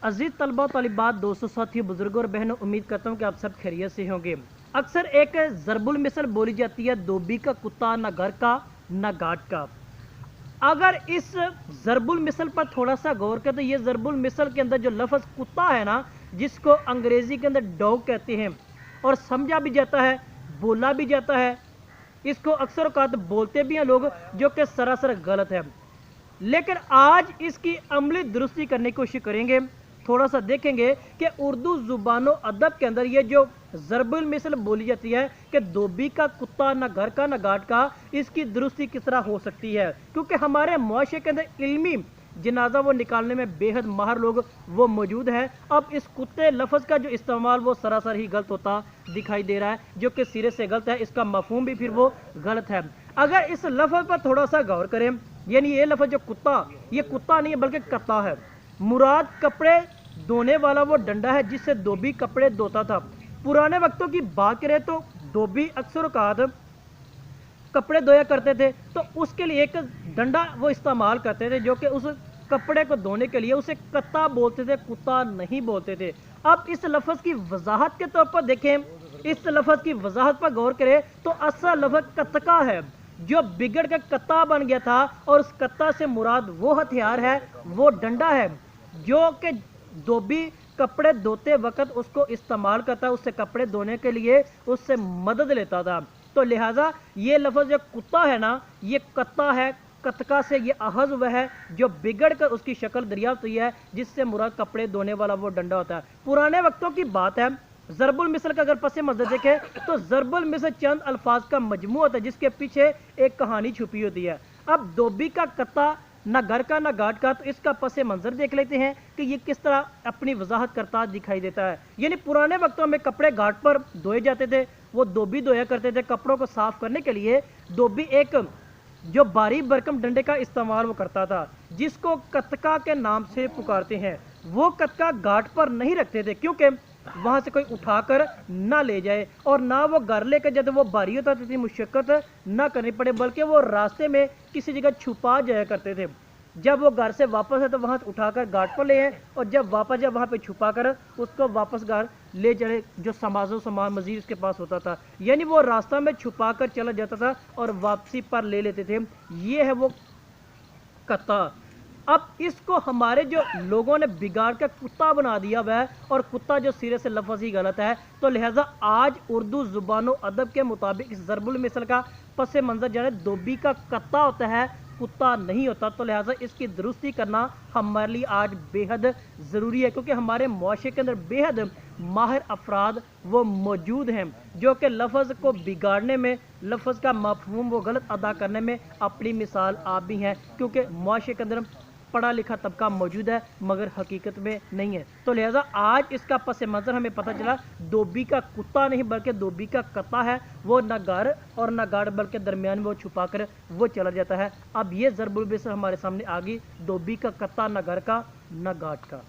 अजीज तलबा तलिबात दोस्तों साथियों बुजुर्गों और बहनों, उम्मीद करता हूँ कि आप सब खैरियत से होंगे। अक्सर एक ज़रबुल मिसल बोली जाती है, धोबी का कुत्ता न घर का न घाट का। अगर इस ज़रबुल मिसल पर थोड़ा सा गौर करें तो ये ज़रबुल मिसल के अंदर जो लफ्ज़ कुत्ता है ना, जिसको अंग्रेज़ी के अंदर डॉग कहते हैं और समझा भी जाता है, बोला भी जाता है, इसको अक्सर औकात बोलते भी हैं लोग, जो कि सरासर गलत है। लेकिन आज इसकी अमली दुरुस्ती करने की कोशिश करेंगे। थोड़ा सा देखेंगे कि उर्दू ज़ुबान अदब के अंदर ये जो ज़रबुल मिसल बोली जाती है कि धोबी का कुत्ता न घर का न घाट का, इसकी दुरुस्ती किस तरह हो सकती है, क्योंकि हमारे मुआशरे के अंदर इल्मी जनाजा वो निकालने में बेहद माहिर लोग वो मौजूद है। अब इस कुत्ते लफ्ज़ का जो इस्तेमाल वो सरासर ही गलत होता दिखाई दे रहा है, जो कि सिरे से गलत है, इसका मफहूम भी फिर वो गलत है। अगर इस लफ्ज़ पर थोड़ा सा गौर करें, यानी ये लफ्ज़ जो कुत्ता, ये कुत्ता नहीं है बल्कि कत्ता है। मुराद कपड़े धोने वाला वो डंडा है जिससे धोबी कपड़े धोता था। पुराने वक्तों की बात करें तो धोबी अक्सर औकात कपड़े धोया करते थे, तो उसके लिए एक डंडा वो इस्तेमाल करते थे, जो कि उस कपड़े को धोने के लिए उसे कत्ता बोलते थे, कुत्ता नहीं बोलते थे। अब इस लफ्ज़ की वजाहत के तौर पर देखें, इस लफ्ज़ की वजाहत पर गौर करें तो असल लफ्ज़ कत्का है, जो बिगड़ कर कत्ता बन गया था, और उस कत्ता से मुराद वो हथियार है, वो डंडा है, जो कि धोबी कपड़े धोते वक्त उसको इस्तेमाल करता है, उससे कपड़े धोने के लिए उससे मदद लेता था। तो लिहाजा ये लफ्ज़ जो कुत्ता है ना, ये कत्ता है, कतका से ये अहज़ वह है जो बिगड़ कर उसकी शक्ल दरियाफ्त हुई है, जिससे मुराद कपड़े धोने वाला वो डंडा होता है। पुराने वक्तों की बात है। ज़रबुल मिसल का अगर पस मंज़र देखें तो ज़रबुल मिसल चंद अल्फाज का मजमू होता है, जिसके पीछे एक कहानी छुपी होती है। अब धोबी का कत्ता न घर का न घाट का, तो इसका पस मंज़र देख लेते हैं कि ये किस तरह अपनी वजाहत करता दिखाई देता है। यानी पुराने वक्तों में कपड़े घाट पर धोए जाते थे, वो धोबी धोया करते थे। कपड़ों को साफ करने के लिए धोबी एक जो बारी बरकम डंडे का इस्तेमाल वो करता था, जिसको कतका के नाम से पुकारते हैं। वो कतका घाट पर नहीं रखते थे, क्योंकि वहां से कोई उठाकर ना ले जाए, और ना वो घर लेकर जब वो भारी होता तो इतनी मुशक्कत ना करनी पड़े, बल्कि वो रास्ते में किसी जगह छुपा जाया करते थे। जब वो घर से वापस है तो वहां से उठाकर घाट पर ले आए, और जब वापस जब वहां पे छुपा कर उसको वापस घर ले चले, जो समाजो सामान मजीद उसके पास होता था। यानी वो रास्ता में छुपा कर चला जाता था और वापसी पर ले लेते थे। ये है वो कत्ता। अब इसको हमारे जो लोगों ने बिगाड़ कर कुत्ता बना दिया हुआ है, और कुत्ता जो सिरे से लफ्ज़ ही गलत है, तो लिहाजा आज उर्दू ज़ुबान अदब के मुताबिक इस ज़रबुल मिसल का पस मंज़र जो है धोबी का कत्ता होता है, कुत्ता नहीं होता। तो लिहाजा इसकी दुरुस्ती करना हमारे लिए आज बेहद ज़रूरी है, क्योंकि हमारे मुआशरे के अंदर बेहद माहिर अफराद वो मौजूद हैं, जो कि लफ्ज़ को बिगाड़ने में, लफ्ज़ का मफहूम वो गलत अदा करने में अपनी मिसाल आप भी हैं, क्योंकि मुआशरे के अंदर पढ़ा लिखा तबका मौजूद है मगर हकीकत में नहीं है। तो लिहाजा आज इसका पस मंज़र हमें पता चला, धोबी का कुत्ता नहीं बल्कि धोबी का कत्ता है। वो न घर और न गाड़ बल्कि दरमियान में वो छुपा कर वो चला जाता है। अब ये ज़रबुल मिसल हमारे सामने आ गई, धोबी का कत्ता न घर का न घाट का।